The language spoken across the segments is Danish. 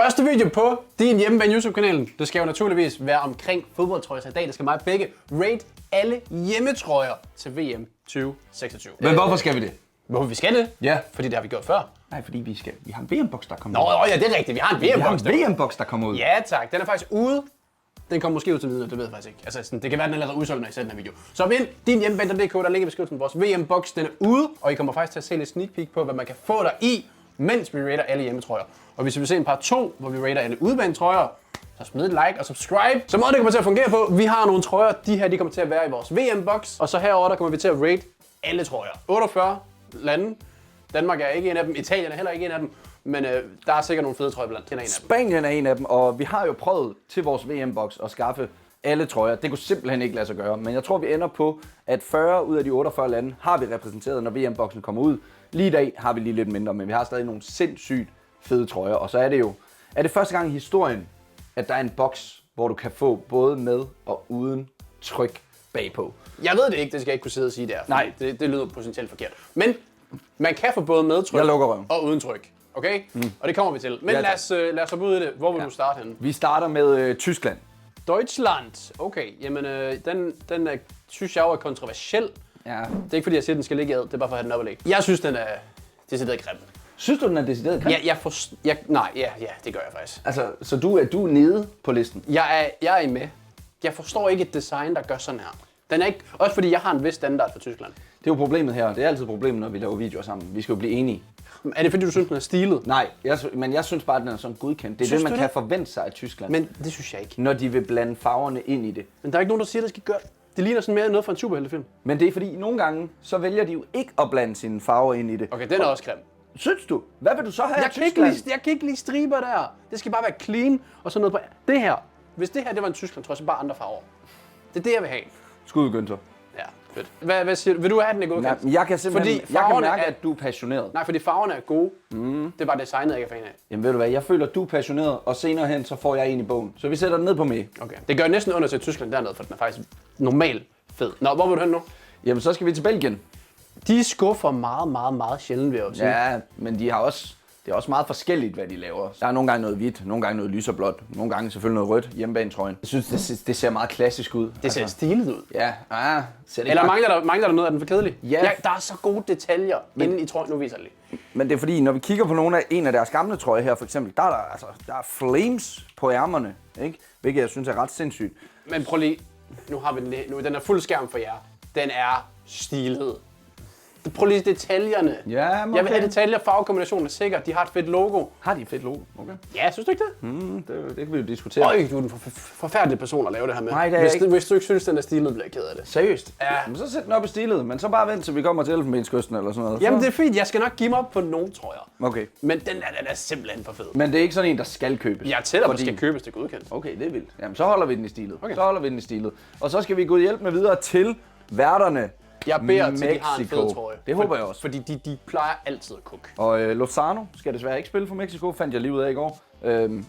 Første video på din hjemmebane YouTube-kanalen. Det skal jo naturligvis være omkring fodboldtrøjer. Så i dag der skal mig begge rate alle hjemmetrøjer til VM 2026. Men hvorfor skal vi det? Hvorfor vi skal det? Ja. Fordi det har vi gjort før. Nej, fordi vi har en VM-boks, der kommer ud. Nå ja, det er rigtigt. Vi har en VM-boks. Vi har en VM-boks, der kommer ud. Ja tak, den er faktisk ude. Den kommer måske ud til midnat, det ved jeg faktisk ikke. Altså, sådan, det kan være, den er allerede udsolgt, når I ser den her video. Så op ind, din hjemmebane.dk, der ligger i beskrivelsen vores VM-boks. Den er ude, og I kommer faktisk til at se lidt sneak peek på, hvad man kan få der i, mens vi rater alle hjemmetrøjer. Og hvis I vil se en part 2, hvor vi rater alle udebanetrøjer, så smid et like og subscribe. Så måde det kommer til at fungere på, vi har nogle trøjer, de her de kommer til at være i vores VM-boks. Og så herover der kommer vi til at rate alle trøjer. 48 lande. Danmark er ikke en af dem, Italien er heller ikke en af dem. Men der er sikkert nogle fede trøjer blandt. Den er en af dem. Spanien er en af dem, og vi har jo prøvet til vores VM-boks at skaffe alle trøjer. Det kunne simpelthen ikke lade sig gøre, men jeg tror vi ender på, at 40 ud af de 48 lande har vi repræsenteret, når VM-boksen kommer ud. Lige i dag har vi lige lidt mindre, men vi har stadig nogle sindssygt fede trøjer. Og så er det første gang i historien, at der er en boks, hvor du kan få både med og uden tryk bagpå. Jeg ved det ikke, det skal jeg ikke kunne sidde og sige der. Nej. Det lyder potentielt forkert. Men man kan få både med tryk og uden tryk. Okay? Og det kommer vi til. Men Ja, lad os hoppe ud i det. Hvor vil du starte henne? Vi starter med Tyskland. Deutschland. Okay, jamen den synes jeg jo er kontroversiel. Ja. Det er ikke fordi jeg siger, at den skal ligge ad. Det er bare for at have den op og ligge. Jeg synes, den er decideret grim. Synes du, den er decideret grim? Ja, det gør jeg faktisk. Altså, så du er nede på listen? Jeg er med. Jeg forstår ikke et design, der gør sådan her. Den er ikke, også fordi jeg har en vis standard for Tyskland. Det er jo problemet her. Det er altid problemet, når vi laver videoer sammen. Vi skal jo blive enige. Er det fordi, du synes, den er stilet? Nej, men jeg synes bare, at den er sådan godkendt. Det er Synes det, man du kan det? forvente sig af Tyskland. Men det synes jeg ikke. Når de vil blande farverne ind i det. Men der er ikke nogen, der siger, at det skal gøre. Det ligner sådan mere noget fra en superheltefilm. Men det er fordi, nogle gange, så vælger de jo ikke at blande sine farver ind i det. Okay, den er også grim. Synes du? Hvad vil du så have af Jeg kan ikke lide striber der. Det skal bare være clean og sådan noget på det her. Hvis det her det var en Tyskland, tror jeg så bare andre farver. Det er det, jeg vil have. Skud, Günther. Ja, fedt. Hvad siger du? Vil du have den er godkendt? Nej, jeg kan simpelthen jeg kan mærke, at du er passioneret. Nej, fordi farverne er gode. Det er bare designet, jeg ikke er fan af. Jamen ved du hvad, jeg føler, at du er passioneret, og senere hen, så får jeg en i bogen. Så vi sætter den ned på mig. Okay. Det gør næsten under til Tyskland dernede, for den er faktisk normalt fed. Nå, hvor vil du hen nu? Jamen så skal vi til Belgien. De skuffer meget sjældent, vil jeg jo sige. Ja, men det er også meget forskelligt, hvad de laver. Der er nogle gange noget hvidt, nogle gange noget lys og blåt, nogle gange selvfølgelig noget rødt hjemmebanetrøjen. Jeg synes, det ser meget klassisk ud. Det ser stilet ud. Ja, ser det Eller ikke mangler der noget af den for kedelig? Ja. Der er så gode detaljer inden i trøjen. Nu viser det lige. Men det er fordi, når vi kigger på en af deres gamle trøjer her, for eksempel, der er flames på ærmerne, ikke? Hvilket jeg synes er ret sindssygt. Men prøv lige. Nu har vi den lige. Den er fuld skærm for jer. Den er stilet. Prøv lige detaljerne. Ja, okay. Jeg vil have detaljer. Farvekombinationen er sikker. De har et fedt logo. Har de et fedt logo? Okay. Ja, synes du ikke det? Det kan vi jo diskutere. Øj, du er en forfærdelig person at lave det her med. Nej, det er ikke. Hvis du ikke synes, den er stilet, bliver jeg ked af det. Seriøst? Ja. Men så sæt den op i stilet, men så bare vent, til vi kommer til Elfenbenskysten eller sådan noget. Jamen, det er fint. Jeg skal nok give mig op på nogen, tror jeg. Okay. Men den er simpelthen for fed. Men det er ikke sådan en, der skal købes? Jeg er tættere på, at skal købes, det er godkendt. Okay, det er vildt. Jamen, så holder vi den i stilet. Okay. Så holder vi den i stilet. Og så skal vi gå hjælp med videre til værterne. Jeg beder til, de har en fed trøje. Det håber jeg også. Fordi de plejer altid at kukke. Og Lozano skal desværre ikke spille for Mexico, fandt jeg lige ud af i går.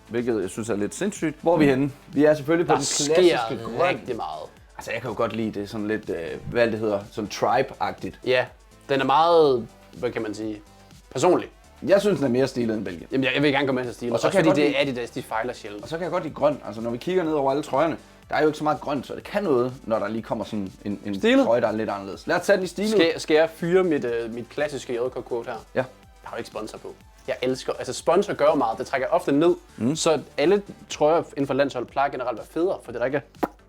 Hvilket jeg synes er lidt sindssygt. Hvor er vi henne? Vi er selvfølgelig på den klassiske grøn. Rigtig meget. Altså, jeg kan jo godt lide det sådan lidt, hvad det hedder, sådan tribe-agtigt. Ja, den er meget, hvad kan man sige, personlig. Jeg synes, den er mere stilet end Belgien. Jamen, jeg vil gerne gå med til stilet. Og så også kan fordi jeg det er Adidas, de fejler sjældent. Og så kan jeg godt lide grøn. Altså, når vi kigger ned over alle trøjerne, der er jo ikke så meget grønt, så det kan noget, når der lige kommer sådan en trøje, der er lidt anderledes. Lad os tage den i stilet. Skal jeg fyre mit klassiske JK-quote her? Ja. Jeg har jo ikke sponsor på. Jeg elsker, altså sponsor gør meget, det trækker ofte ned, så alle trøjer inden for landshold plejer generelt at være federe, for det er ikke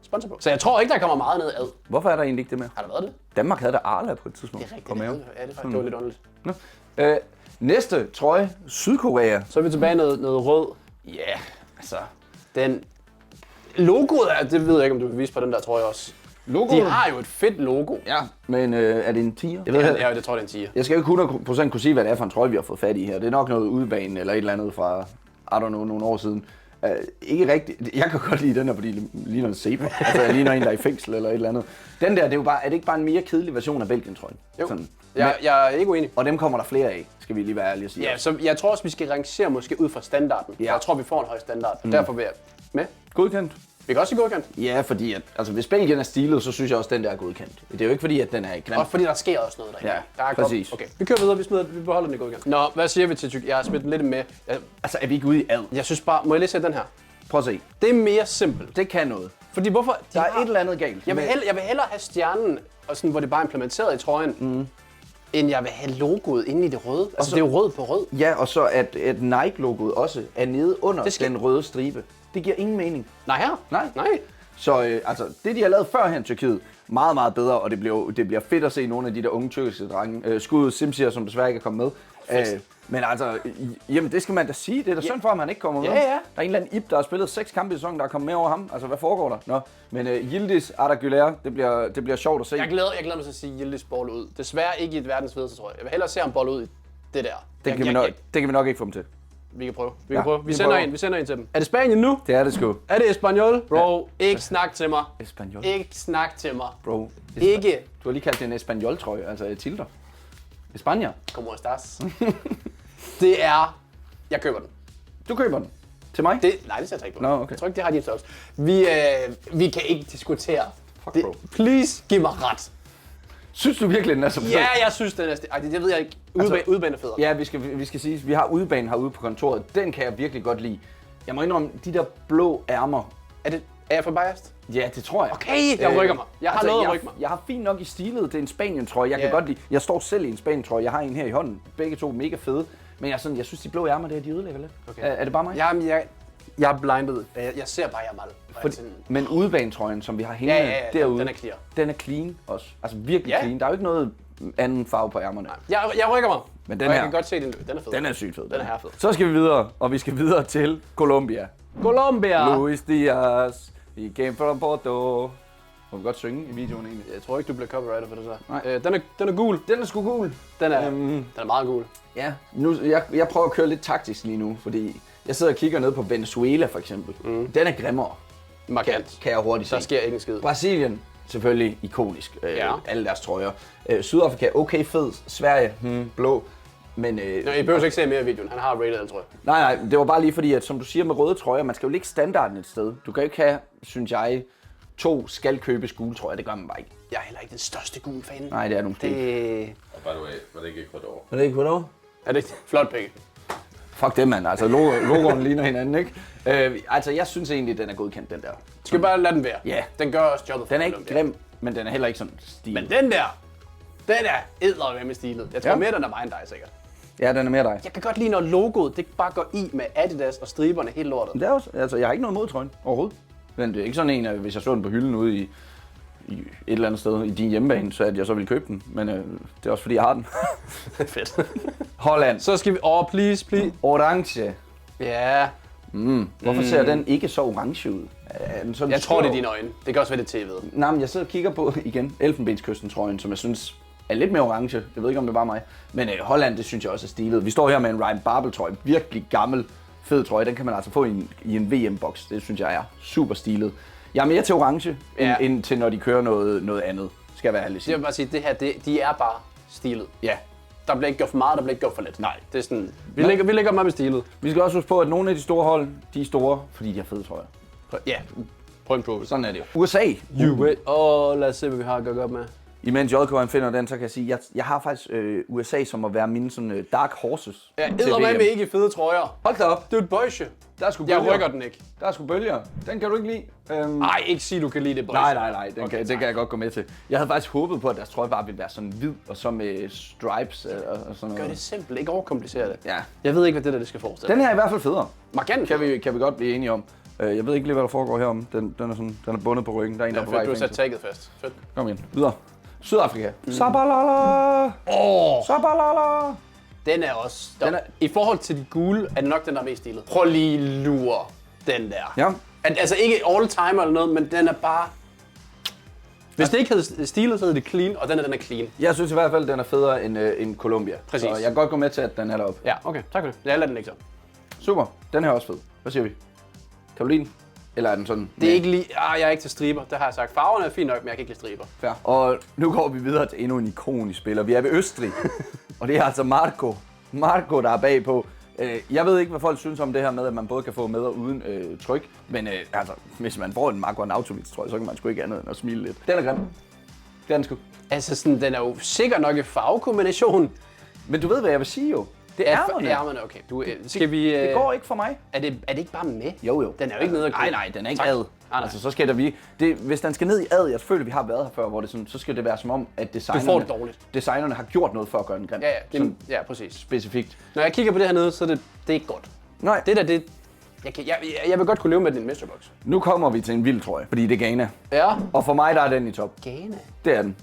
sponsor på. Så jeg tror ikke, der kommer meget ned ad. Hvorfor er der egentlig ikke det med? Har der været det? Danmark havde der Arla på et tidspunkt. Det er rigtigt. På maven. Ja, det var lidt underligt. Nå. Næste trøje, Sydkorea. Så er vi tilbage noget rød. Ja, altså. Den logoet er, det ved jeg ikke, om du vil vise på den der trøje også. Logoet? De har jo et fedt logo. Ja, men er det en 10'er? Ja, det tror jeg, det er en 10'er. Jeg skal jo ikke 100% kunne sige, hvad det er for en trøje, vi har fået fat i her. Det er nok noget udebane eller et eller andet fra, I don't know, nogle år siden. Ikke rigtigt. Jeg kan godt lide den her, fordi det ligner en zebra. Altså, jeg ligner en, der er i fængsel eller et eller andet. Den der, det er jo bare, er det ikke bare en mere kedelig version af Belgien-trøjen? Jo, jeg er ikke uenig. Og dem kommer der flere af, skal vi lige være ærlige og sige. Ja, så jeg tror også, vi skal rangere måske ud fra standarden. Ja. Jeg tror, vi får en høj standard, og derfor vil jeg med. Godkendt. Vi kan også sige godkendt. Ja, fordi at, altså, hvis Belgien er stilet, så synes jeg også, at den der er godkendt. Det er jo ikke fordi, at den er grim. Og fordi der sker også noget derinde. Ja, der er præcis. Okay, vi kører videre, vi beholder den i godkendt. Nå, hvad siger vi til Tyrkiet? Jeg har smidt den lidt med. Altså, er vi ikke ude i ad? Jeg synes bare, må jeg lige se den her? Prøv at se. Det er mere simpelt. Det kan noget. Fordi hvorfor? Der er et eller andet galt. Jeg vil hellere have stjernen, og sådan, hvor det bare er implementeret i trøjen, end jeg vil have logoet inde i det røde. Altså, det er jo rød på rød. Ja, og så at Nike-logoet også er nede under den røde stribe. Det giver ingen mening. Nej her? Nej. Så altså, det de har lavet før her i Tyrkiet, meget, meget bedre, og det bliver fedt at se nogle af de der unge tyrkiske drenge. Skud Simsier, som desværre ikke er kommet med. Men altså, jamen det skal man da sige. Det er da synd for, at han ikke kommer med. Ja. Der er en eller anden Ib, der har spillet 6 kampe i sæsonen, der er kommet med over ham. Altså, hvad foregår der? Nå. Men Yildiz Arda det bliver sjovt at se. Jeg glæder mig til at sige Yildiz bolle ud. Desværre ikke i et verdens fedeste trøje. Jeg vil hellere se ham bolle ud i det der. Det kan vi nok ikke få dem til. Vi kan prøve. Vi sender en til dem. Er det Spanien nu? Det er det sgu. Er det Espanyol? Bro, ikke snak til mig. Espanyol. Ikke snak til mig. Bro. Ikke. Du har lige kaldt det en Espanyol-trøje, altså Tilder. Espanja. Como estás? Det er... Jeg køber den. Du køber den. Til mig? Nej, det sætter jeg ikke på. Nå, okay. Jeg tror ikke, det har din størrelse. Vi kan ikke diskutere. Fuck, bro. Please, giv mig ret. Synes du virkelig, den er så fed? Ja, jeg synes, den er... Ej, det ved jeg ikke. Udebane er federe. Ja, vi skal sige, vi har udebanen herude på kontoret. Den kan jeg virkelig godt lide. Jeg må indrømme, de der blå ærmer. Er jeg for biased? Ja, det tror jeg. Okay, jeg rykker mig. Jeg har noget at rykke mig. Jeg har fint nok i stilet. Det er en Spanien-trøje. Jeg kan godt lide. Jeg står selv i en Spanien-trøje. Jeg har en her i hånden. Begge to mega fede. Men jeg synes, de blå ærmer, de ødelægger lidt. Okay. Er det bare mig? Jamen, jeg er blindet. Jeg ser bare Jamal. Men udebanetrøjen, som vi har hængende derude, den er clear. Den er clean også. Altså virkelig clean. Der er jo ikke noget anden farve på ærmerne. Jeg rykker mig. Men den og her, jeg kan godt se, den er fed. Den er sygt fed. Den er her fed. Så skal vi videre, og vi skal videre til Colombia. Luis Diaz. He came from Porto. Må vi godt synge i videoen egentlig? Jeg tror ikke, du bliver copyrighted for det så. Nej. Den er gul. Den er sgu gul. Den er meget gul. Ja, jeg prøver at køre lidt taktisk lige nu, fordi jeg sidder og kigger ned på Venezuela for eksempel. Den er grimmere. Markant. Kan jeg hurtigt sige. Der sker ikke en skid. Brasilien, selvfølgelig ikonisk. Alle deres trøjer. Sydafrika, okay fed. Sverige, blå. Men, I behøver ikke se mere i videoen. Han har rated alle trøjer. Nej, det var bare lige fordi, at som du siger med røde trøjer, man skal jo ligge standarden et sted. Du kan jo ikke have, synes jeg, 2 skal købes gule trøjer. Det gør man bare ikke. Jeg er heller ikke den største gule fan. Nej, det er du måske ikke. Og by the way, var det ikke Ecuador? Er det ikke Ecuador? Er det ikke? Flot pække. Fuck det, mand. Altså, logoen ligner hinanden, ikke? Altså, jeg synes egentlig, den er godkendt, den der. Skal vi bare lade den være? Ja. Den gør også jobbet for Den er ikke Colombia. grim, men den er heller ikke sådan stil. Men den er eddermame stilet. Jeg tror mere, den er mig end dig, sikkert. Ja, den er mere dig. Jeg kan godt lide, når logoet det bare går i med Adidas og striberne helt lortet. Det er også, altså, jeg har ikke noget mod trøjen overhovedet. Men det er ikke sådan en, at hvis jeg så den på hylden ude i et eller andet sted i din hjemmebane, så at jeg så ville købe den. Men det er også fordi, jeg har den. Fedt. Holland. Så skal vi... please. Orange. Ja. Hvorfor ser den ikke så orange ud? Er den sådan Jeg tror, det er dine øjne. Det kan også være det tv'et. Nej, men jeg sidder og kigger på igen Elfenbenskysten-trøjen, som jeg synes er lidt mere orange. Jeg ved ikke, om det er bare mig. Men Holland, det synes jeg også er stilet. Vi står her med en Ryan Babel-trøje. Virkelig gammel, fed trøje. Den kan man altså få i en VM-boks. Det synes jeg er super stilet. Jeg er mere til orange, end til når de kører noget andet. Skal jeg være ærlig sige. Jeg vil bare sige, det her, de er bare stilet. Ja. Der bliver ikke gjort for meget, der bliver ikke gjort for lidt. Nej. Det er sådan, vi lægger meget med stilet. Vi skal også huske på, at nogle af de store hold, de er store, fordi de har fede trøjer. Ja. Point prove. Sådan er det jo. USA. Lad os se, hvad vi har at gøre op med. Imens JK finder den, så kan jeg sige, at jeg har faktisk USA som at være mine sådan, dark horses. Ja, eddermame ikke i fede trøjer. Hold da op. Det er et bøjse. Der er sgu bølger. Jeg rykker den ikke. Der er sgu bølger. Den kan du ikke lide. Nej, ikke sige, du kan lide det bøjse. Nej. Den kan jeg godt gå med til. Jeg havde faktisk håbet på, at deres trøje bare ville være sådan hvid, og så med stripes og sådan noget. Gør det simpelt, ikke overkomplicere det. Ja. Jeg ved ikke, hvad det skal forestille. Den her er i hvert fald federe. Markant. Kan vi godt blive enige om. Jeg ved ikke lige, hvad der foregår herom. Den er bundet på ryggen. Der er en, der er på vej. Du har sat tagget fast. Fedt. Kom ind. Videre. Sydafrika. Sabalala. Sabalala. Den er også... I forhold til de gule, er det nok den, der er mest stilet. Prøv lige lure den der. Ja. Altså ikke all time eller noget, men den er bare... Hvis det ikke havde stilet, så havde det clean, og den er clean. Jeg synes i hvert fald, den er federe end Colombia. Præcis. Så jeg kan godt gå med til, at den er deroppe. Ja, okay. Tak for det. Jeg lader den ikke så. Super. Den her er også fed. Hvad siger vi? Kan du lide den? Eller er den sådan? Det er ikke lige... jeg er ikke til striber, det har jeg sagt. Farverne er fint nok, men jeg kan ikke lide striber. Fair. Og nu går vi videre til endnu en ikonisk spiller. Vi er ved Østrig. Og det er altså Marco, der er bagpå. Jeg ved ikke, hvad folk synes om det her med, at man både kan få med og uden tryk. Men altså, hvis man får en Marco Arnautovic, tror jeg, så kan man sgu ikke andet end at smile lidt. Den er grim. Det er den sgu. Altså, sådan, den er jo sikkert nok en farvekombination. Men du ved, hvad jeg vil sige jo. Det er ærmerne. Ærmerne, okay. Skal vi... Det går ikke for mig. Er det ikke bare med? Jo. Den er jo ikke nede at gå. Nej, den er ikke Tak. ad. Nej. Altså, så skal der hvis den skal ned i ad, jeg føler, vi har været her før, hvor det sådan, så skal det være som om, at designerne har gjort noget for at gøre den grim. Ja, præcis. Specifikt. Når jeg kigger på det her nede, så er det ikke godt. Nej. Det der, det... Jeg vil godt kunne leve med den mesterbox. Nu kommer vi til en vild trøje, fordi det er Ghana. Ja. Og for mig, der er den i top. Ghana. Det er den.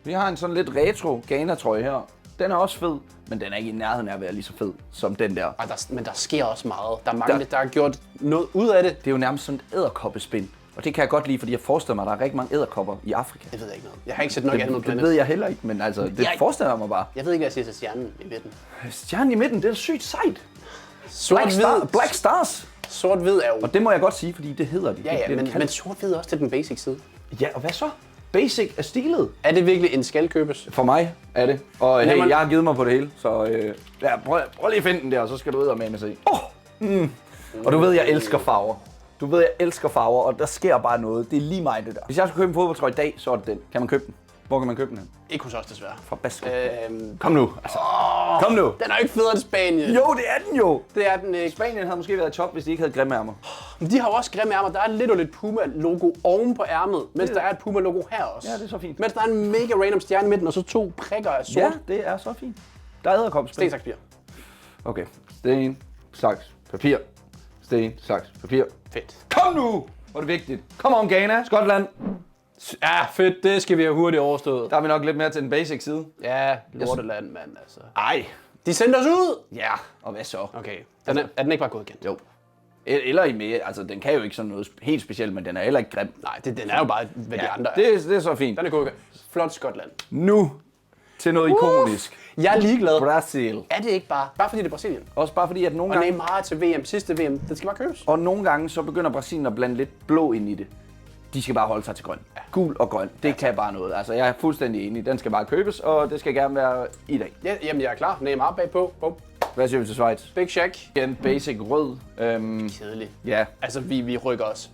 Vi har en sådan lidt retro Ghana-trøje her. Den er også fed, men den er ikke i nærheden af at være lige så fed som den der. Men der sker også meget. Der er mange, der har gjort noget ud af det. Det er jo nærmest sådan et edderkoppespind. Og det kan jeg godt lide, fordi jeg forestiller mig, at der er rigtig mange edderkopper i Afrika. Det ved jeg ikke noget. Jeg har ikke set nok andet på det ved jeg heller ikke, men altså, det forestiller mig bare. Jeg ved ikke, hvad jeg siger til stjernen i midten. Stjernen i midten, det er sygt sejt. Sort-hvid. Black Stars. Sort-hvid er jo... Og det må jeg godt sige, fordi det hedder de. Ja, men sort-hvid er også til den basic side. Ja, og hvad så? Basic er stilet. Er det virkelig en skal købes? For mig er det. Og hey, jeg har givet mig på det hele, så prøv lige at finde den der, og så skal du ud og med se. Og du ved, jeg elsker farver. Og der sker bare noget. Det er lige mig, det der. Hvis jeg skulle købe en fodboldtrøje i dag, så er det den. Kan man købe den? Hvor kan man købe den hen? Ikke hos os, desværre. Fra Basker. Kom nu. Altså, kom nu. Den er jo ikke federe end Spanien. Jo, det er den jo. Det er den ikke. Spanien havde måske været i top, hvis de ikke havde grimme ærmer. Men de har jo også grimme ærmer. Der er lidt og lidt Puma-logo oven på ærmet, mens der er et Puma-logo her også. Ja, det er så fint. Mens der er en mega random stjerne i midten, og så 2 prikker af sort. Ja, det er så fint. Der er edderkoppespil. Sten, saks, papir. Okay. Sten, saks, papir. Sten, saks, papir. Fedt. Kom nu! Hvor er det vigtigt. Kom on, Ghana. Skotland. Ja, fedt. Det skal vi have hurtigt overstået. Der er vi nok lidt mere til den basic side. Ja, lorteland, mand, altså. Ej. De sendte os ud! Ja, og hvad så? Okay. Er den ikke bare godkendt? Jo. Eller i mere, altså den kan jo ikke sådan noget helt specielt, men den er heller ikke grim. Nej, den er jo bare, hvad de andre er. Det er så fint. Den er godkendt. Flot Skotland. Nu til noget ikonisk. Jeg er ligeglad. Brasil. Er det ikke bare fordi det er Brasilien? Også bare fordi, at nogle Og gange... Neymar til VM, sidste VM, den skal bare købes. Og nogle gange, så begynder Brasilien at blande lidt blå ind i det. De skal bare holde sig til grøn. Ja. Gul og grøn, det kan bare noget. Altså, jeg er fuldstændig enig. Den skal bare købes, og det skal gerne være i dag. Ja, jamen, jeg er klar. Neymar bagpå. Bum. Hvad siger vi til Schweiz? Big Shack. En basic rød. Kedelig. Ja. Altså, vi rykker os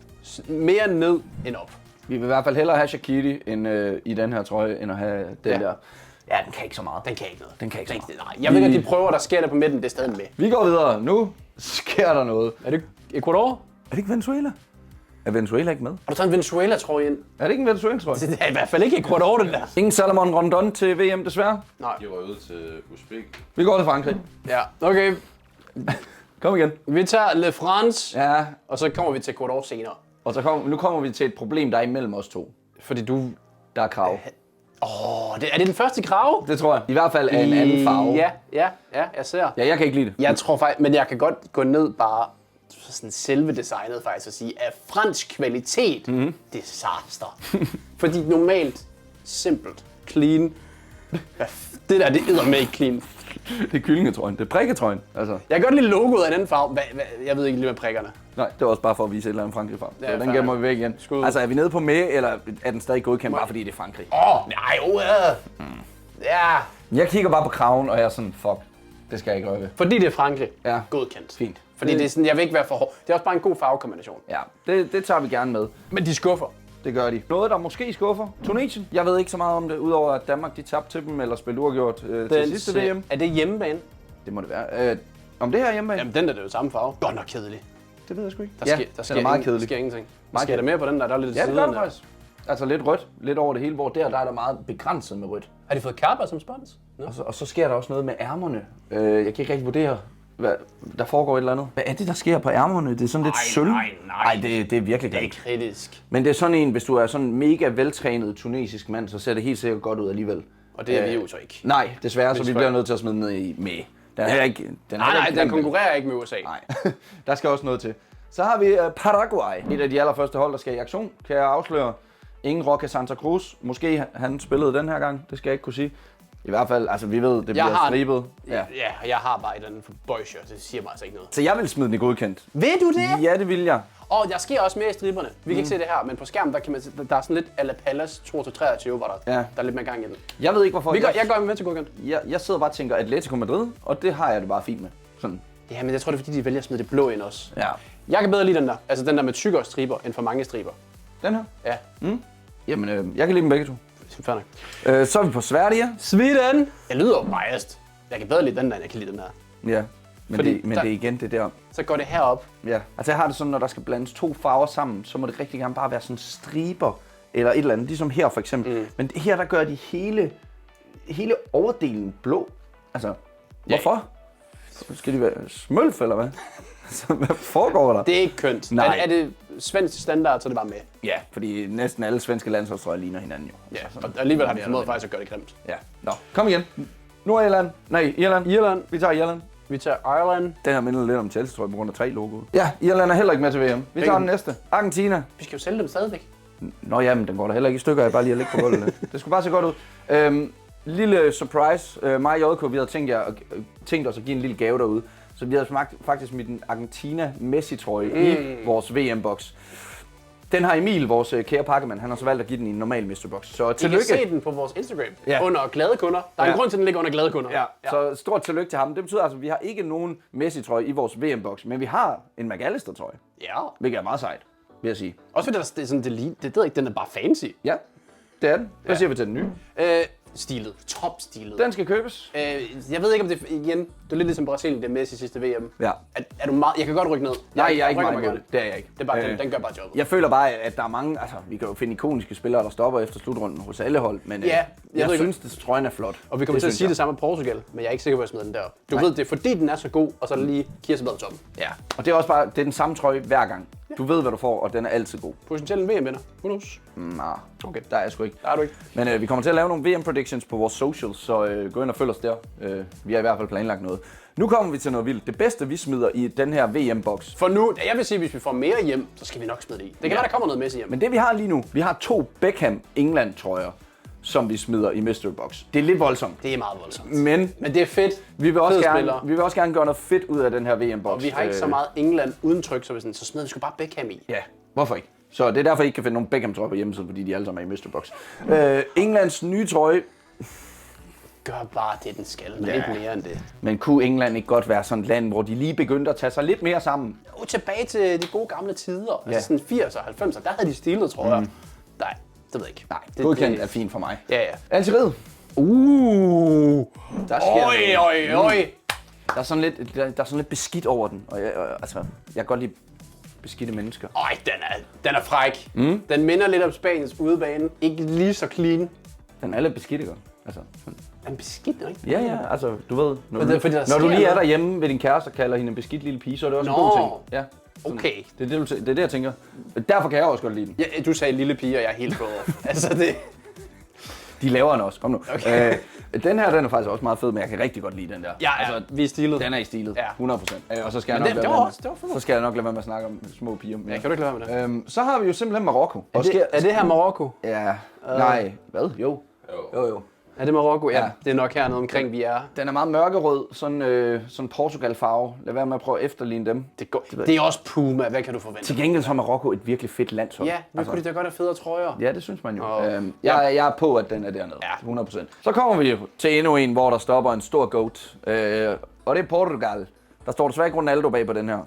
mere ned end op. Vi vil i hvert fald hellere have Shaqiri i den her trøje, end at have den der. Ja, den kan ikke så meget. Den kan ikke noget. Den kan ikke så meget. Nej, jeg ved godt, de prøver, der sker der på midten, det er stadig med. Vi går videre. Nu sker der noget. Er det Ecuador? Er det ikke Venezuela? Er Venezuela ikke med? Har du taget en Venezuela-trøje ind? Er det ikke en Venezuela-trøje? Det er i hvert fald ikke Ecuador, det der. Ingen Salomon Rondon til VM, desværre. Nej. De røg ud til Uzbek. Vi går til Frankrig. Ja, okay. Kom igen. Vi tager Le France, Ja, og så kommer vi til Ecuador senere. og så nu kommer vi til et problem, der er imellem os to. Fordi du... Der er krav. Er det den første krav? Det tror jeg. I hvert fald af en anden farve. Ja, jeg ser. Ja, jeg kan ikke lide det. Jeg tror faktisk, men jeg kan godt gå ned bare sådan selve designet faktisk og sige, at fransk kvalitet, disaster. Fordi normalt, simpelt, clean. Det der, det er med ikke clean. Det er kyllingetrøjen. Det er prikketrøjen. Altså. Jeg kan godt lide logoet af den farve. Jeg ved ikke lige med prikkerne. Nej, det var også bare for at vise et eller andet Frankrig-farve. Ja, Så den fair. gemmer vi væk igen. Skud. Altså, er vi nede på med, eller er den stadig godkendt, bare fordi det er Frankrig? Ja. Jeg kigger bare på kraven, og jeg er sådan, fuck, det skal jeg ikke røre ved. Fordi det er Frankrig. Ja. Godkendt. Fint. Fordi det er sådan, jeg vil ikke være for hård. Det er også bare en god farvekombination. Ja, det tager vi gerne med. Men de skuffer. Det gør de. Noget, der måske skuffer. Tunesien. Jeg ved ikke så meget om det, udover at Danmark de tabte til dem, eller spillede uafgjort til sidste VM. Er det hjemmebane? Det må det være. Om det her er hjemmebane? Jamen den der, det er jo samme farve. Godt nok kedelig. Det ved jeg sgu ikke. Der Der sker meget kedeligt. Der sker ingenting. Meget Sker der mere på den der? Der er lidt Ja, det gør siderne. det faktisk. Altså lidt rødt, lidt over det hele, hvor der er der meget begrænset med rødt. Har de fået Kappa som spons? No. Og så sker der også noget med ærmerne. Jeg kan ikke rigtig vurdere, hvad der foregår et eller andet. Hvad er det, der sker på ærmerne? Det er sådan lidt sølv. Nej, det er virkelig Det er grimt. kritisk. Men det er sådan en, hvis du er sådan en mega veltrænet tunesisk mand, så ser det helt sikkert godt ud alligevel. Og det er vi jo så ikke. Nej, desværre, så vi Desværre. bliver nødt til at smide den ned i med. Den er heller ikke, Nej, den konkurrerer ikke med USA. Nej, der skal også noget til. Så har vi Paraguay. Et af de allerførste hold, der skal i aktion, kan jeg afsløre. Ingen Roque Santa Cruz. Måske han spillede den her gang, det skal jeg ikke kunne sige. I hvert fald, altså vi ved, det bliver stribet. Ja, jeg har bare et eller andet for Boyshirt, det siger mig altså ikke noget. Så jeg vil smide den i godkendt. Vil du det? Ja, det vil jeg. Og der sker også mere i striberne. Vi kan ikke se det her, men på skærmen, der kan man se, der er sådan lidt a la Palace 22-23, hvor der er lidt mere gang i den. Jeg ved ikke hvorfor. Jeg går med til godkendt. Jeg sidder bare og tænker Atletico Madrid, og det har jeg det bare fint med. Sådan. Ja, men jeg tror, det er fordi, de vælger at smide det blå ind også. Ja. Jeg kan bedre lide den der. Altså den der med tykkere striber, end for mange striber. Den her? Ja. Jamen, jeg kan lide dem begge to. Fair nok. Så er vi på Sverige. Sweden! Jeg lyder jo biased. Jeg kan bedre lide den der, end jeg kan lide den her. Ja, men, det er igen det der. Så går det herop. Ja, altså jeg har det sådan, når der skal blandes to farver sammen, så må det rigtig gerne bare være sådan striber, eller et eller andet, ligesom her for eksempel. Men her, der gør de hele overdelen blå. Altså, hvorfor? Skal de være smølf, eller hvad? Altså, hvad foregår der? Det er ikke kønt. Nej. Er det svensk standard, så er det bare med. Ja, fordi næsten alle svenske landsholdstrøjer ligner hinanden jo. Ja, Altså, og alligevel har de formået faktisk at gøre det grimt. Ja, nå. Kom igen. Nordirland. Nej, Irland. Irland. Vi tager Irland. Vi tager Ireland. Den her minder lidt om Chelsea, tror jeg, på grund af 3 logoet. Ja, Irland er heller ikke med til VM. Vi tager den næste. Argentina. Vi skal jo sælge dem stadigvæk. Nå jamen, den går da heller ikke i stykker, jeg bare lige at ligge på gulvet. Det skulle bare se godt ud. Lille surprise. Mig og JK, vi havde tænkt os at give en lille gave derude. Så vi havde faktisk smidt en Argentina Messi-trøje i vores VM-boks. Den har Emil, vores kære pakkemand, han har så valgt at give den i en normal mystery-box. Så tillykke. I kan se den på vores Instagram under glade kunder. Der er en grund til, at den ligger under glade kunder. Ja. Så stort tillykke til ham. Det betyder altså, at vi har ikke nogen Messi-trøje i vores VM-boks, men vi har en McAllister-trøje. Ja. Hvilket er meget sejt, vil jeg sige. Også fordi det er sådan, det ved ikke, den er bare fancy. Ja, det er den. Hvad siger vi til den nye? Stilet. Top-stilet. Den skal købes. Jeg ved ikke, om det igen, det er lidt ligesom Brasilien, det er Messi sidste VM. Ja. Er du meget, jeg kan godt rykke ned. Nej, jeg er ikke rykker meget mig imod gerne. det. Det er jeg ikke. Det er bare, den gør bare jobbet. Jeg føler bare, at der er mange, altså vi kan jo finde ikoniske spillere, der stopper efter slutrunden hos alle hold, men jeg synes, at trøjen er flot. Og vi kommer til at sige det samme med Portugal, men jeg er ikke sikker på, at jeg smider den der. Du ved, det er fordi, den er så god, og så er der lige kirsebær i toppen. Ja, og det er også bare, det er den samme trøje hver gang. Du ved, hvad du får, og den er altid god. Potentielt en VM-vinder. Who knows? Nej, Okay. der er jeg sgu ikke. Der er du ikke. Men vi kommer til at lave nogle VM-predictions på vores socials, så gå ind og følg os der. Vi har i hvert fald planlagt noget. Nu kommer vi til noget vildt. Det bedste, vi smider i den her VM-boks. For nu, jeg vil sige, at hvis vi får mere hjem, så skal vi nok smide det i. Det kan være, der kommer noget Messi hjem. Men det vi har lige nu, vi har 2 Beckham England-trøjer, som vi smider i mystery box. Det er lidt voldsomt. Det er meget voldsomt. Men det er fedt. vi vil også gerne gøre noget fedt ud af den her VM-boks. Og vi har ikke så meget England uden tryk, så smider vi sgu bare Beckham i. Ja, hvorfor ikke? Så det er derfor, I ikke kan finde nogen Beckham-trøjer på hjemmesiden, fordi de alle sammen er i mystery box. Englands nye trøje. Gør bare det, den skal, men ikke mere end det. Men kunne England ikke godt være sådan et land, hvor de lige begyndte at tage sig lidt mere sammen? Jo, tilbage til de gode gamle tider. Altså sådan 80'er og 90'er, der havde de stilet, tror jeg. Nej, det ved jeg ikke. Nej, godkendt er fint for mig. Ja. Algeriet. Der sker Oj. Der er sådan lidt beskidt over den, og jeg kan godt lide beskidte mennesker. Den er fræk. Den minder lidt om Spaniens udebane. Ikke lige så clean. Den er lidt beskidt, ikke? Altså, sådan. Er den beskidt, ikke? Ja, altså, du ved, når du lige er derhjemme ved din kæreste og kalder hende en beskidt lille pige, så er det også en god ting. Ja, sådan. Okay. Det er det, jeg tænker. Derfor kan jeg også godt lide den. Ja, du sagde lille pige, og jeg er helt på. Altså, det... De laver den også. Kom nu. Okay. Den her, den er faktisk også meget fed, men jeg kan rigtig godt lide den der. Ja, altså, vi er stilet. Den er i stilet. Ja. 100%. Og så skal, så skal jeg nok lade være med at snakke om små piger. Ja, kan du ikke lade være med det? Så har vi jo simpelthen Marokko. Er det her Marokko? Ja. Nej. Hvad? Jo. Er det Marokko? Ja. Det er nok hernede omkring, vi er. Den er meget mørkerød, sådan Portugal-farve. Lad være med at prøve at efterligne dem. Det er også Puma. Hvad kan du forvente? Til gengæld så er Marokko et virkelig fedt landshold. Ja, nu kunne de da godt have federe trøjer. Ja, det synes man jo. Jeg er på, at den er dernede. Ja. 100%. Så kommer vi til endnu en, hvor der stopper en stor goat. Og det er Portugal. Der står desværre ikke Ronaldo bag på den her.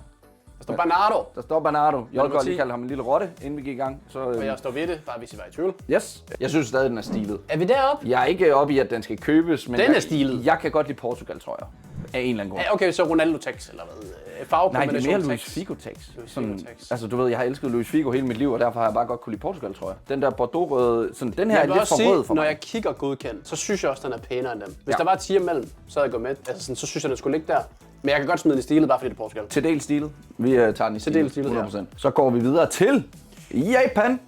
Der står Bernardo. Der står Bernardo. Jeg vil godt lige kalde ham en lille rotte, inden vi gik i gang. Og jeg står ved det, bare hvis I var i tvivl. Yes. Jeg synes stadig, den er stilet. Er vi deroppe? Jeg er ikke oppe i, at den skal købes, men den er stilet. Jeg kan godt lide Portugal, tror jeg. Af en eller anden grund. Ja, okay, så Ronaldo Tex eller hvad? Nej, det er mere Luis Figo Tex. Altså, du ved, jeg har elsket Luis Figo hele mit liv, og derfor har jeg bare godt kunne lide Portugal, tror jeg. Den der Bordeaux-røde, sådan, den her er lidt for rød for mig. Når jeg kigger godkendt, så synes jeg også, den er pænere end dem. Hvis der var 10 imellem, så havde jeg gået med. Altså, sådan, så synes jeg, den skulle ligge der. Men jeg kan godt smide den i stilet, bare fordi det er Portugal. Til del stilet. Vi tager den i stilet, 100%. Ja. Så går vi videre til Japan.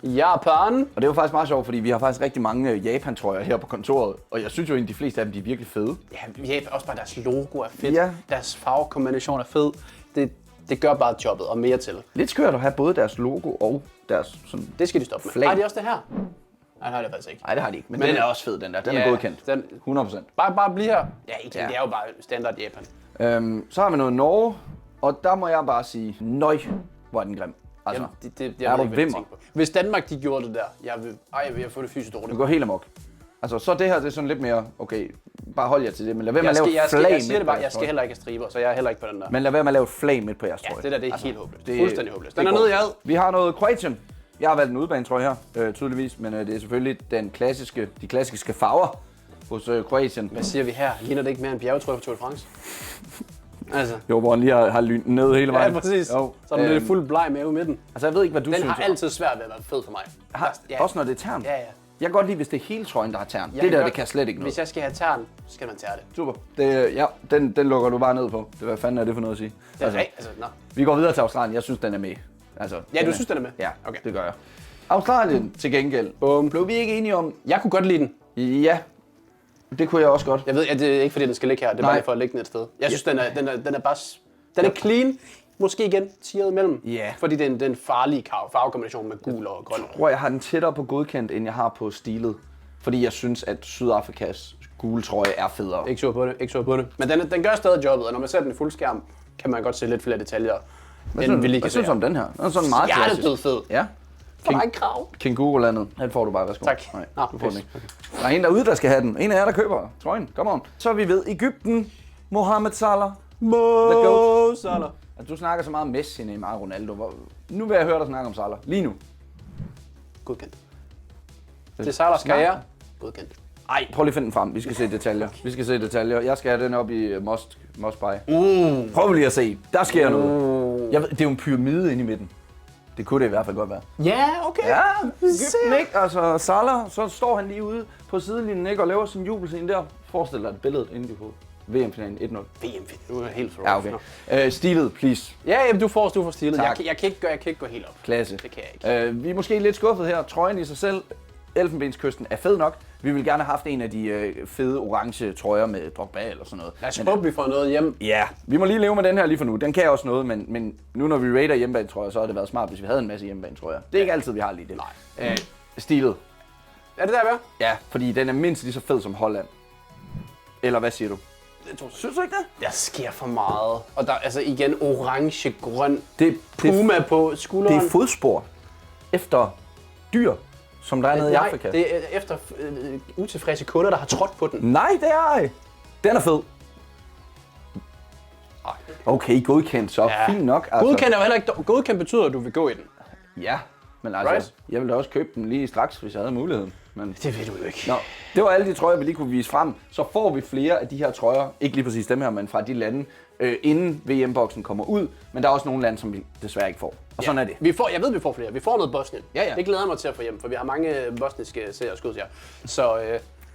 Og det er jo faktisk meget sjovt, fordi vi har faktisk rigtig mange Japan-trøjer her på kontoret. Og jeg synes jo egentlig, de fleste af dem, de er virkelig fede. Ja, Japan, også bare deres logo er fedt. Ja. Deres farvekombination er fed. Det gør bare jobbet og mere til. Lidt skørt at have både deres logo og deres sådan. Det skal de stoppe med. Flag. Har de også det her? Nej, det har de faktisk ikke. Nej, det har de ikke. Men den er også fed, den der. Den er godkendt. 100%. Bare blive her. Ja, det er jo bare standard Japan. Så har vi noget Norge, og der må jeg bare sige, nøj, hvor er den grim. Altså, Jamen, er jeg du ved ikke, hvad de vimmer? tænker på. Hvis Danmark de gjorde det der, jeg vil få det fysisk Det dårligt. går helt amok. Altså, så det her, det er sådan lidt mere, okay, bare hold jer til det, men lad være med Jeg at lave siger et flag det midt på bare, jeres jeg skal trøje. heller ikke have striber, så jeg er heller ikke på den der. Men lad være med at lave et flag midt på jeres Ja, trøje. det der, det er helt håbløst. det- Fuldstændig håbløst. det Den er går. nede i ad. Vi har noget Kroatien. Jeg har valgt en udebanetrøje her, tydeligvis, men det er selvfølgelig de klassiske farver hos Kroatien. Hvad siger vi her? Ligner det ikke mere en bjergetrøje for Tour de France? Altså. Jo, hvor han lige har lynet ned hele vejen. Ja, præcis. Jo. Så er der lidt fuld bleg med i midten. Altså, jeg ved ikke, hvad du Den synes. har altid svært ved at være fed for mig. Ja. Også når det er tern. Ja. Jeg kan godt lide, hvis det er hele trøjen, der har tern. Jeg Det der, godt- det kan slet ikke noget. Hvis jeg skal have tern, så skal man tære det. Super. Den lukker du bare ned på. Hvad fanden er det for noget at sige? Det er altså, nå. Vi går videre til Australien. Jeg synes, den er med. Altså, Ja, du synes, den er med? Ja, Okay. det gør jeg. Australien til gengæld. Blev vi ikke enige om? Jeg kunne godt lide den. Ja, det kunne jeg også godt. Jeg ved, at det er ikke fordi, den skal ligge her. Det er Nej. bare lige for at lægge den et sted. Jeg synes, den er bare... Den er clean. Måske igen tieret imellem. Ja. Fordi det er en farlig farvekombination med gul og grøn. Jeg tror, jeg har den tættere på godkendt, end jeg har på stilet. Fordi jeg synes, at Sydafrikas gule trøje er federe. Ikke sur på det. Men den gør stadig jobbet, og når man ser den i fuld skærm, kan man godt se lidt flere detaljer. Hvad synes du om den her? Den er sådan meget klassisk. Hjertet fed. Ja. For der er ikke krav. Kængurulandet. Den får du bare, værsgo. Tak. Nej, Nå, du får den pis. ikke. Der er en derude, der skal have den. En af jer, der køber trøjen. Kom on. Så er vi ved Egypten. Mohamed Salah. Mo Salah. Altså, du snakker så meget om Messi, Neymar og Ronaldo. Nu vil jeg høre dig snakke om Salah. Lige nu. Godkendt. Det er Salahs karriere. Godkendt. Ej, prøv lige at finde den frem. Vi skal se detaljer. Vi skal se detaljer. Jeg skal have den op i must buy. Prøv lige at se. Der sker noget. Jeg ved, det er jo en pyramide inde i midten. Det kunne det i hvert fald godt være. Ja, okay. Ja, Egypten, ikke? Altså, Salah, så står han lige ude på sidelinjen, ikke? Og laver sin jubelscene der. Forestil dig et billede inde på VM-finalen 1-0. VM-finalen. Du er helt Ja, okay. Stilet, please. Ja, jamen, du får stilet. Tak. Jeg kan ikke gå helt op. Klasse. Det kan jeg ikke. Vi er måske lidt skuffet her. Trøjen i sig selv, Elfenbenskysten, er fed nok. Vi vil gerne have haft en af de fede orange trøjer med Drogba eller sådan noget. Lad os håbe, vi får noget hjem. Ja, vi må lige leve med den her lige for nu. Den kan også noget, men nu når vi rater hjemmebanetrøjer, så har det været smart, hvis vi havde en masse hjemmebanetrøjer. Det er ikke altid, vi har lige det. Nej. Stilet. Er det der, hvad? Ja, fordi den er mindst lige så fed som Holland. Eller hvad siger du? Synes du ikke det? Der sker for meget. Og der altså igen orange, grøn, Det puma på skulderen. det er fodspor efter dyr, som der er nede i Afrika. det er efter utilfredse kunder, der har trådt på den. Nej, det er ej. Den er fed. Okay, godkendt så. Ja. Fint nok. Altså. Godkendt er jo heller ikke... Godkendt betyder, at du vil gå i den. Ja, men altså, Right. jeg ville da også købe den lige straks, hvis jeg havde muligheden. Men... Det ved du jo ikke. Nå, det var alle de trøjer, vi lige kunne vise frem. Så får vi flere af de her trøjer, ikke lige præcis dem her, men fra de lande, inden VM-boksen kommer ud. Men der er også nogle lande, som vi desværre ikke får. Og sådan er det. Jeg ved, vi får flere. Vi får noget Bosnien. Ja. Det glæder jeg mig til at få hjem, for vi har mange bosniske serier og skud her. Så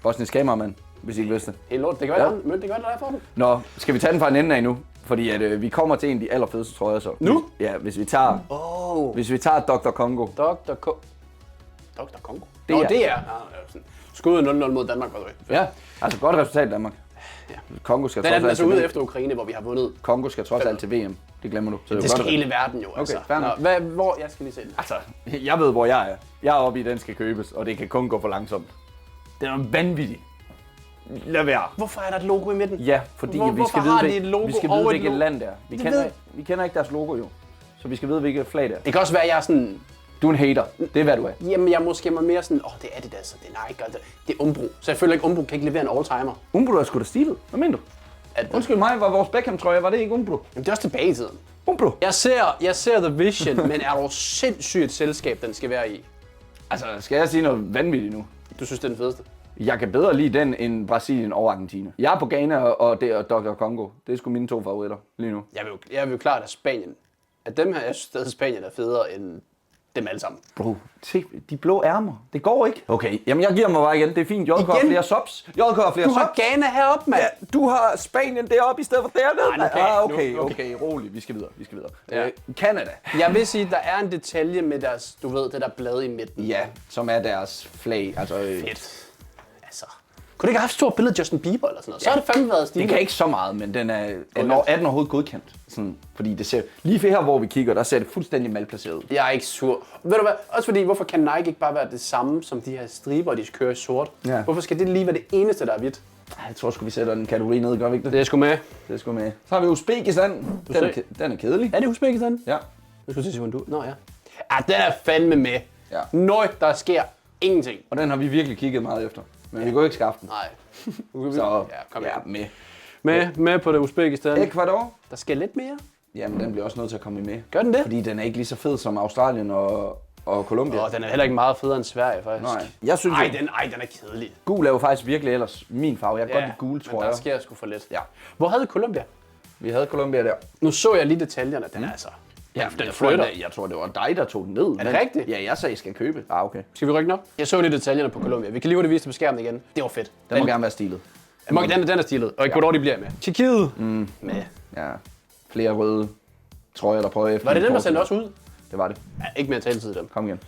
Bosnisk kameramand, hvis I ikke vidste det. helt lort. Det kan være, men det kan være, der er for den. Nå, skal vi tage den fra en ende af nu? Fordi at, vi kommer til en af de allerfedeste trøjer så. Nu? Ja, hvis vi tager Dr. Congo. Dr. Congo. Det er- Det er. Skuddet 0-0 mod Danmark, by the way. Ja, altså godt resultat i Danmark. Ja. Kongo skal Den er trods alt altså til ude VM. efter Ukraine, hvor vi har vundet. Kongo skal trods alt til VM. Det glemmer du. Så Det er skal godt. hele verden jo, altså. fair nok. Hvor? Jeg skal lige se den. Altså, jeg ved, hvor jeg er. Jeg er oppe i, den skal købes, og det kan kun gå for langsomt. Den er vanvittig. Lad være. Hvorfor er der et logo i midten? Ja, fordi vi Hvorfor skal har vide, de et logo vi skal og vide et hvilket logo? land det er. Det Vi kender ikke deres logo jo. Så vi skal vide, hvilket flag det er. Det kan også være, at jeg er sådan... Du er en hater. Det er hvad du er. Jamen, jeg måske mig mere sådan... det er det altså. Det er Nike, og det er Umbro. Så jeg føler ikke, Umbro kan ikke levere en all-timer. Umbro er sgu da stilet. Hvad mener du? Undskyld mig, var vores Beckham-trøje, var det ikke Umbro? Jamen, det er også tilbage i tiden. Umbro. Jeg ser The Vision, men er du sindssygt selskab, den skal være i? Altså, skal jeg sige noget vanvittigt nu? Du synes, det er den fedeste? Jeg kan bedre lide den end Brasilien og Argentina. Jeg er på Ghana og Dr. Congo. Det er sgu mine 2 favoritter lige nu. Jeg vil jo klart, at Spanien... At dem her, jeg synes stadig, Spanien er federe end dem alle sammen. Bro, se de blå ærmer. Det går ikke. Okay, jamen jeg giver mig bare igen. Det er fint. JK har Igen? flere subs. JK har flere Du subs. har Ghana heroppe, mand! Ja, du har Spanien deroppe i stedet for dernede. Nej, okay, okay. Rolig. Vi skal videre. Ja. Canada. Jeg vil sige, der er en detalje med deres, du ved, det der blad i midten. Ja, som er deres flag. Altså, Fedt. Altså, kunne du ikke have haft et stort billede af Justin Bieber eller sådan noget? Så har det fandme været det stilet. kan ikke så meget, men den er den overhovedet godkendt. Sådan, fordi det ser, lige her, hvor vi kigger, der ser det fuldstændig malplaceret ud. Jeg er ikke sur. Ved du hvad? Også fordi, hvorfor kan Nike ikke bare være det samme som de her striber, de kører i sort? Ja. Hvorfor skal det lige være det eneste, der er hvidt? Jeg tror sgu, vi sætter en kategori ned, gør vi ikke det? Det er sgu med. Det er sgu med. Så har vi Uzbekistan. Den er kedelig. Er det Uzbekistan? Ja. Jeg skulle til at sige, du... Nå ja. Ja, den er fandme med. Ja. Nøj, der sker ingenting. Og den har vi virkelig kigget meget efter. Men vi kunne ikke skaffe den. Nej. Så ja, kom med. med på det Uzbekistan. Ecuador? Der skal lidt mere. Jamen, den bliver også nødt til at komme med. Gør den det? Fordi den er ikke lige så fed som Australien og Colombia. Og den er heller ikke meget federe end Sverige, faktisk. Nej. Jeg synes, Ej, den er kedelig. gul er jo faktisk virkelig ellers min farve. Jeg kan godt lide gule, tror men jeg. der sker sgu for lidt. Ja. Hvor havde Colombia? Vi havde Colombia der. Nu så jeg lige detaljerne. Den er altså... Ja, den jeg flytter. jeg tror, det var dig, der tog den ned. Er det rigtigt? Ja, jeg sagde, I skal købe. Ah, okay. Skal vi rykke den op? Jeg så lige detaljerne på Colombia. Vi kan lige hurtigt vise det på skærmen igen. Det var fedt. Den må gerne være stilet. Den er stilet. Og Ecuador, de bliver med. Tjekkiet. Med. Ja. Flere røde trøjer, der prøver efter. Var det den, der sendte os ud? Det var det. Ja, ikke mere taletid i dem. Kom igen.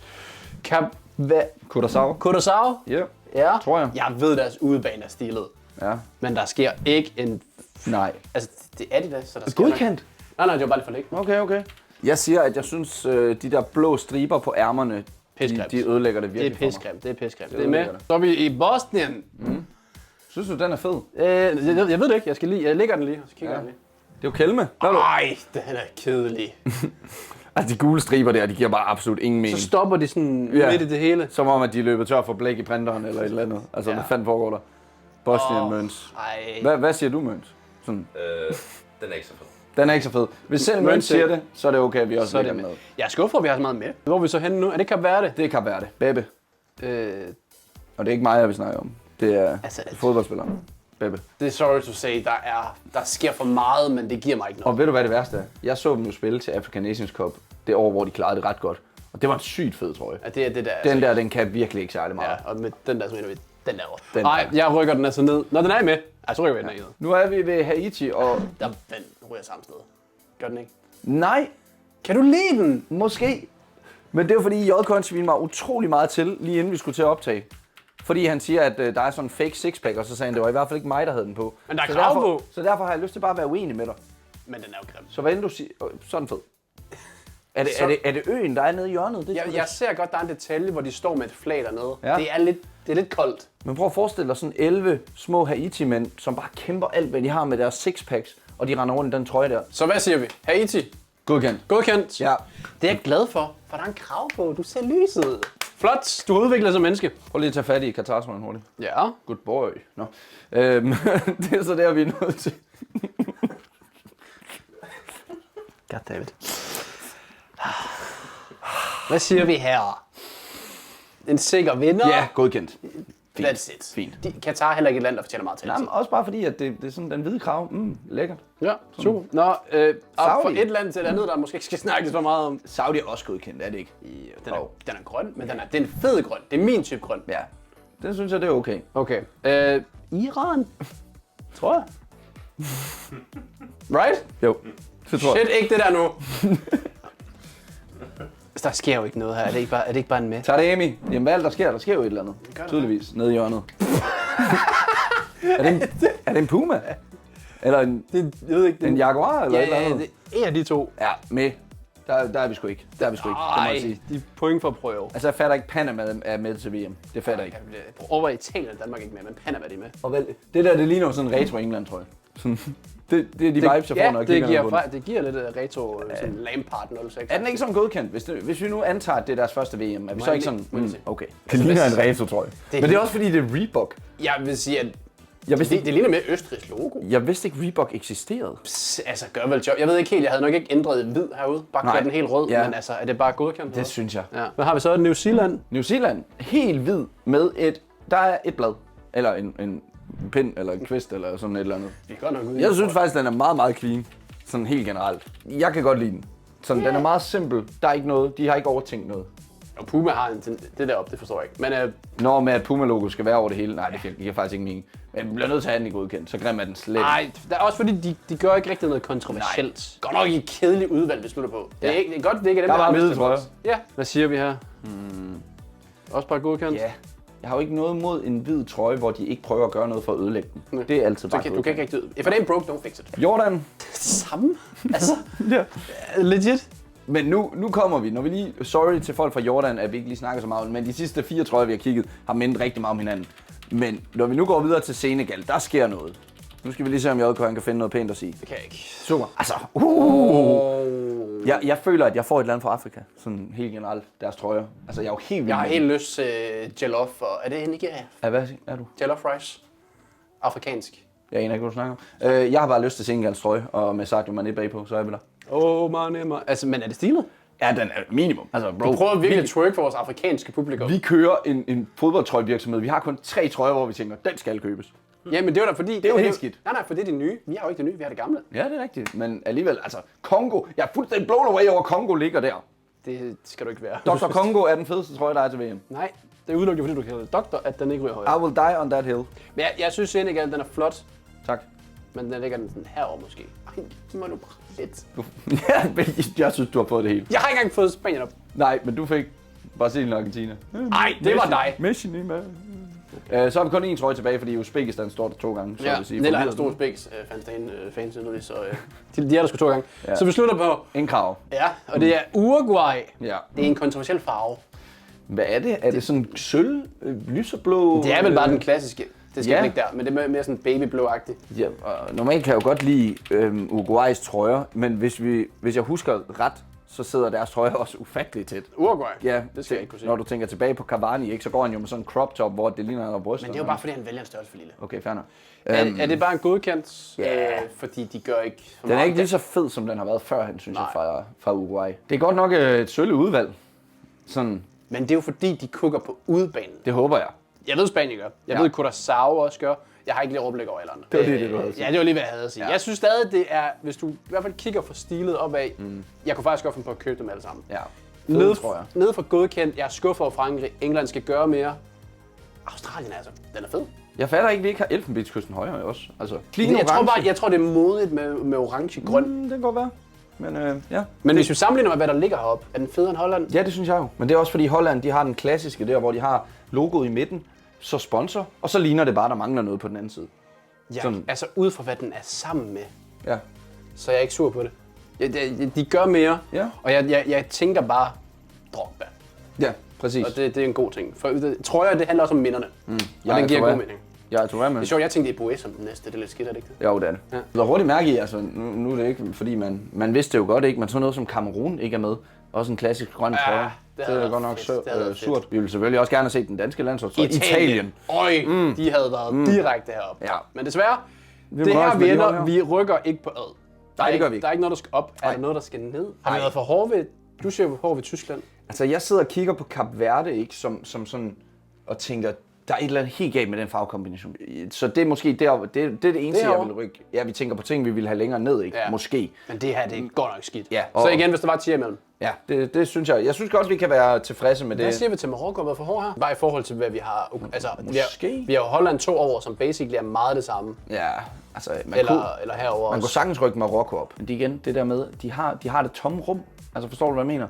Curaçao. Ja. Ja. Tror jeg. Jeg ved, deres udebane er stilet. Ja. Men der sker ikke en... Nej. Altså, det er de da, så der sker Godkendt? Nej, det var bare lidt for lægt. Okay. Jeg siger, at jeg synes, de der blå striber på ærmerne, de ødelægger det Det er virkelig for mig. pissegrimt, det er pissegrimt. Det Det er med. ødelægger det. Så er vi i Bosnien. Synes du, den er fed? Jeg ved det ikke. Jeg lægger den lige, og så kigger jeg lige. Det er jo Kelme. Ej, den er kedelig. Altså, de gule striber der, de giver bare absolut ingen mening. Så stopper de sådan Ja. midt i det hele. Som om, at de er løbet tør for blæk i printeren eller et eller andet. Altså, hvad fanden foregår der? Bosnien Møns. Ej. Hvad siger du, Møns? Sådan. Den er ikke så fed. Den er ikke så fed. Hvis selv Møns siger det, så er det okay, at vi også Så er lægger det den med. med. Jeg er skuffet for, at vi har så meget med. Hvor er vi så henne nu? Er det Kap Verde? Det kan være det. Bebe. Øh, Og det er ikke mig, jeg vil snakke om. Det er Altså, fodboldspilleren. Bebe. det er sorry to say, der sker for meget, men det giver mig ikke noget. Og ved du, hvad det værste er? Jeg så dem jo spille til African Nations Cup det år, hvor de klarede det ret godt. Og det var en sygt fed trøje. Ja, det er det der. Den der, den kan virkelig ikke særlig meget. Ja, og med den der, så mener vi, den der over. Den Nej, jeg rykker den altså ned. Når den er med, så rykker vi den ned. Nu er vi ved Haiti, og Den ryger samme sted. Gør den ikke? nej, Kan du lide den? måske. Men det er jo fordi, JK svinede mig utrolig meget til, lige inden vi skulle til at optage. Fordi han siger, at der er sådan en fake sixpack, og så sagde han, det var i hvert fald ikke mig, der havde den på. Men der er Så krav derfor- på. Så derfor har jeg lyst til bare at være uenig med dig. Men den er jo grim. Så hvad end du siger, så er den fed. Er det øen, der er nede i hjørnet? Det tror Jeg ser godt, der er en detalje, hvor de står med et flag dernede. Ja. Det er lidt koldt. Men prøv at forestille dig sådan 11 små Haiti-mænd, som bare kæmper alt, hvad de har med deres sixpacks, og de render rundt i den trøje der. Så hvad siger vi? Haiti. Godkendt. Godkendt. Ja. Det er jeg glad for der er en krav på. Du ser lyset. Flot. Du har udviklet dig som menneske. Prøv lige at tage fat i Katar-trøjen hurtigt. Ja. Good boy. Nå. Det er så der, vi er nået til. Goddammit. Hvad siger vi her? En sikker vinder. Ja, godkendt. Fint. That's it. Fint. Katar er heller ikke et land, der fortjener meget til. Jamen, også bare fordi, at det er sådan den hvide krav. Lækkert. Ja, super. Nå, op fra Saudi. et land til et andet, der måske ikke skal snakkes for meget om. Saudi er også godkendt, er det ikke? Den er grøn, men det er en fed grøn. Det er min type grøn. Ja. Det synes jeg, det er okay. Okay. Iran? Tror jeg. Right? Jo, det tror jeg. Shit, ikke det der nu. Der sker jo ikke noget her. Er det ikke bare en med? Taremi. Jamen, hvad er det, der sker? Der sker jo et eller andet. Tydeligvis. Nede i hjørnet. er det en puma? Eller en Jeg ved ikke, jaguar? Eller et eller Ja, andet? det er en af de to. Ja, med. Der er vi sgu ikke. Det må jeg sige. de er point for at prøve. Altså, jeg fatter ikke, Panama er med til VM. Det fatter jeg ikke. Over Italien og Danmark ikke med, men Panama er de med. Og vel, det der, det ligner jo sådan en retro England, tror jeg. Sådan, det er de vibes, jeg får, når jeg kigger på den. det giver lidt retro, sådan Lampard 06. Er den ikke sådan godkendt? Hvis vi nu antager, at det er deres første VM, er vi så ikke sådan, okay. Det Altså, ligner hvis- en retro, tror jeg. Men det er også fordi, det er Reebok. Jeg vil sige, at Jeg vidste, det ligner mere Østrigs logo. jeg vidste ikke, Reebok eksisterede. Altså, gør vel job. Jeg ved ikke helt, jeg havde nok ikke ændret hvid herude. Bare Nej. gjort den helt rød, Ja. men altså, er det bare godkendt? Det synes jeg. Ja. Hvad har vi så? New Zealand? New Zealand, helt hvid med der er et blad. Eller en pind, eller en kvist, eller sådan et eller andet. Vi er godt nok ude i Jeg det, synes tror faktisk, den er meget, meget clean. Sådan helt generelt. Jeg kan godt lide den. Sådan, den er meget simpel. Der er ikke noget. De har ikke overtænkt noget. Og Puma har det deroppe, det forstår jeg ikke. Men Når med at Puma-logo skal være over det hele, nej, det giver faktisk ikke mening. Men vi bliver nødt til at have den i godkendt, så grim er den slet ikke. nej, der er også fordi, de gør ikke rigtig noget kontroversielt. Godt nok i et kedeligt udvalg, vi slutter på. Det er, ikke, det er godt, det ikke er dem, Der var har hvide bestemt trøjer. os. Ja. Hvad siger vi her? Også bare godkendt? Ja. Jeg har jo ikke noget mod en hvid trøje, hvor de ikke prøver at gøre noget for at ødelægge den. Det er altid bare Du kan ikke rigtig ud. If it ain't broke, don't fix it. Jordan. Samme? Altså, Ja. legit? Men nu kommer vi. Når vi lige, sorry til folk fra Jordan, at vi ikke lige snakker så meget, men de sidste 4 trøjer, vi har kigget, har mindet rigtig meget om hinanden. Men når vi nu går videre til Senegal, der sker noget. Nu skal vi lige se, om JK kan finde noget pænt at sige. Det kan jeg ikke. Super. Altså, Jeg føler, at jeg får et land fra Afrika, sådan helt generelt, deres trøjer. Altså, jeg er jo helt vild Jeg har med helt dem. lyst til jollof, og er det Nigeria? Ja, hvad er du? Jollof rice. Afrikansk. Jeg aner ikke, hvad du snakker om. Jeg har bare lyst til Senegals trøje, og med Sadio Mane bagpå, så er vi der. Altså, men er det stilet? Ja, den er minimum. Altså, bro, Vi prøver virkelig at twerk for vores afrikanske publikum. vi kører en fodboldtrøjevirksomhed. Vi har kun 3 trøjer, hvor vi tænker, den skal købes. Jamen, det var da fordi... er jo helt skidt. Nej, for det er det nye. Vi har jo ikke det nye, vi har det gamle. Ja, det er rigtigt. Men alligevel, altså, Congo. Jeg er fuldstændig blown away over, Congo ligger der. Det skal du ikke være. Dr. Congo er den fedeste trøje, der er til VM. Nej, det er udelukket, fordi du kalder det doktor, at den ikke ryger højere. I will die on that hill. Men jeg synes Senegal, den er flot, Tak. men den ligger den sådan herovre måske. Ej, det må du bare lidt. Ja, men jeg synes, du har fået det hele. Jeg har ikke engang fået Spanien op. Nej, men du fik Brasilien og Argentina. Nej, det var dig. Messi, så har vi kun én trøje tilbage, fordi Uzbekistan står der 2 gange. Så Ja, jeg vil sige, Nella for er stor Uzbeks fans, så de er der sgu 2 gange. Ja. Så vi slutter på, en krav. ja, og det er Uruguay. Ja. Det er en kontroversiel farve. Hvad er det? Er det sådan sølv, lyseblå? Det er vel bare den klassiske. Det skal Ja. ikke der, men det er mere sådan babyblå-agtigt. Ja, og normalt kan jeg jo godt lide Uruguays trøjer, men hvis jeg husker ret, så sidder deres trøjer også ufatteligt tæt. Uruguay? Ja, Det skal jeg ikke kunne sige. når du tænker tilbage på Cavani, ikke, så går han jo med sådan en crop top, hvor det ligner noget bryst. Men det er jo bare fordi, han vælger en størrelse for lille. Okay, fair nok. Er det bare en godkendt? Ja. Fordi de gør ikke for Den er meget. ikke lige så fed, som den har været førhen, synes jeg, Nej. fra Uruguay. Det er godt nok et sølle udvalg. Sådan, Men det er jo fordi, de kukker på udebanen. det håber jeg. Jeg ved, Spanien gør. Jeg Ja. ved, Curaçao også gør. Jeg har ikke lige overblik over alle andre. Det var lige det, du havde sagt. Ja, det var lige, hvad jeg havde at sige. Ja. Jeg synes stadig, det er, hvis du i hvert fald kigger fra stilet opad, jeg kunne faktisk godt finde på at købe dem alle sammen. Ja, Nede, tror jeg. nede fra godkendt, jeg er skuffet over Frankrig. England skal gøre mere. Australien altså, den er fed. Jeg fatter ikke, at vi ikke har Elfenbenskysten højere også. Altså, Jeg tror, det er modigt med orange-grøn. Det kan godt være. Men ja. Men hvis vi sammenligner med, hvad der ligger heroppe, er den federe end Holland? Ja, det synes jeg jo. Men det er også fordi Holland, de har den klassiske der, hvor de har logoet i midten, så sponsor, og så ligner det bare, der mangler noget på den anden side. Ja, Sådan. altså ud fra, hvad den er sammen med, Ja. så jeg er ikke sur på det. De gør mere, Ja. og jeg tænker bare, Drogba. Ja, præcis. Og det er en god ting. For trøjer, det handler også om minderne. Og den giver god mening. Jeg tror, Det er sjovt, jeg tænkte, det er Boé som den næste. Det er lidt skidt, er det ikke det? Jo, det er det. Ja. Så hurtigt mærke i, altså nu er det ikke, fordi man vidste det jo godt ikke, men sådan noget som Cameroun ikke er med. Også en klassisk grøn trøje. det Det havde er været godt nok fedt. Det havde været surt. Vi ville selvfølgelig også gerne have set den danske landsholdstrøje. Italien. Øj, de havde været direkte heroppe. Ja. Men desværre, må det her også med de hold venner, her. vi rykker ikke på ad. Nej, det gør vi ikke. Der er ikke noget, der skal op. Er Nej. der noget, der skal ned? Har vi Nej. været for hårde ved... Du siger for hårde ved Tyskland. Altså, jeg sidder og kigger på Kap Verde, ikke, som sådan, og tænker, der er et eller andet helt galt med den farvekombination. Så det er måske det er det eneste, jeg Derovre? vil rykke. Ja, vi tænker på ting, vi vil have længere ned, ikke? Ja. Måske. Men det her, det er godt nok skidt. Ja. Så igen, hvis der var 10 imellem. Ja, det synes jeg. Jeg synes godt, vi kan være tilfredse med Hvad det. siger vi til Marokko har været for hård her? Bare i forhold til, hvad vi har... Altså, Måske. vi har jo Holland 2 over, som basically er meget det samme. Ja, altså, man Eller herover kunne også. sagtens rykke Marokko op. Men det igen, det der med, de har det tomme rum. Altså, forstår du, hvad jeg mener?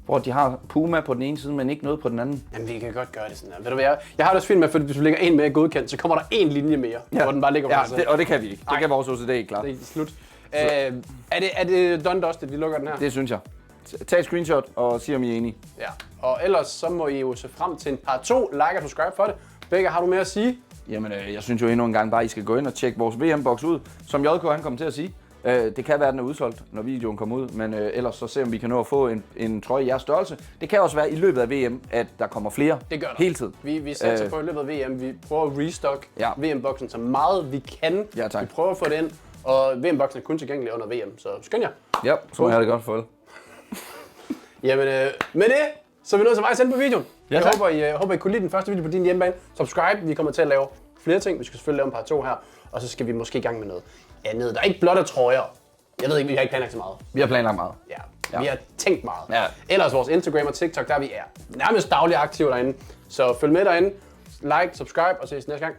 Hvor de har Puma på den ene side, men ikke noget på den anden. Jamen, vi kan godt gøre det sådan her. Ved du hvad, jeg har det også fint med, at hvis du lægger en mere godkendt, så kommer der en linje mere, hvor den bare ligger for Ja, sig selv. og det kan vi ikke. Det kan vores OCD ikke klare. Det er slut. Er det done dusted, vi lukker den her? Det synes jeg. Tag et screenshot og sig, om I er enige. Ja. Og ellers så må I jo se frem til en part 2. Like og subscribe for det. Begge, har du mere at sige? Jamen, jeg synes jo endnu en gang bare, I skal gå ind og tjekke vores VM-boks ud. Som JK han kommer til at sige. Det kan være, at den er udsolgt, når videoen kommer ud, men ellers så se, om vi kan nå at få en trøje i jeres størrelse. Det kan også være i løbet af VM, at der kommer flere. Det gør der. Hele tiden. Vi satser på i løbet af VM. Vi prøver at restock Ja. VM-boksen så meget vi kan. Ja, tak. Vi prøver at få det ind, og VM-boksen er kun tilgængelig under VM, så skynd jer. Ja, så må jeg have det godt for det. Jamen, med det, så er vi nødt til vejs ende på videoen. Ja, Jeg tak. håber, I kunne lide den første video på din hjemmebane. Subscribe, vi kommer til at lave flere ting. Vi skal selvfølgelig lave en part 2 her, og så skal vi måske i gang med noget andet. Der er ikke blot af trøjer. Jeg ved ikke, vi har ikke planlagt så meget. Vi har planlagt meget. Ja, vi har tænkt meget. Ja. Ellers vores Instagram og TikTok, der vi er nærmest dagligt aktive derinde. Så følg med derinde, like, subscribe og ses næste gang.